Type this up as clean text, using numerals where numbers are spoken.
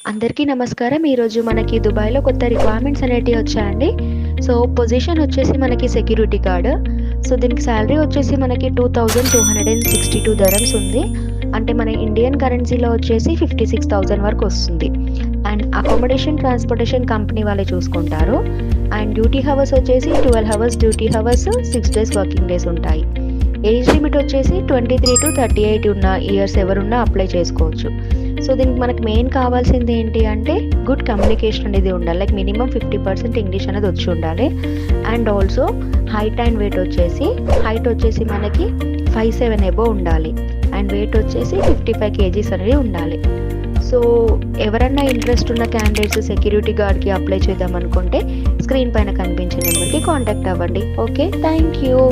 అందరికీ నమస్కారం. ఈరోజు మనకి దుబాయ్‌లో కొత్త రిక్వైర్మెంట్స్ అనేటివి వచ్చాయండి. సో, పొజిషన్ వచ్చేసి మనకి సెక్యూరిటీ గార్డ్. సో, దీనికి సాలరీ వచ్చేసి మనకి 2262 దరమ్స్ ఉంది. అంటే మన ఇండియన్ కరెన్సీలో వచ్చేసి 56,000 వరకు వస్తుంది. అండ్ అకామిడేషన్, ట్రాన్స్‌పోర్టేషన్ కంపెనీ వాళ్ళే చూసుకుంటారు. అండ్ డ్యూటీ హవర్స్ వచ్చేసి 12 hours duty hours, 6 days working days ఉంటాయి. ఏజ్ లిమిట్ వచ్చేసి 23-38 ఉన్న ఇయర్స్ ఎవరున్నా అప్లై చేసుకోవచ్చు. సో, దీనికి మనకు మెయిన్ కావాల్సింది ఏంటి అంటే గుడ్ కమ్యూనికేషన్ అనేది ఉండాలి. లైక్ మినిమం 50% ఇంగ్లీష్ అనేది వచ్చి ఉండాలి. And also height and weight వచ్చేసి మనకి 5'7" ఎబో ఉండాలి. అండ్ వెయిట్ వచ్చేసి 55 కేజీస్ అనేది ఉండాలి. సో, ఎవరన్నా ఇంట్రెస్ట్ ఉన్న క్యాండిడేట్స్ సెక్యూరిటీ గార్డ్కి అప్లై చేద్దాం అనుకుంటే స్క్రీన్ పైన కనిపించే నెంబర్కి కాంటాక్ట్ అవ్వండి. Okay, thank you.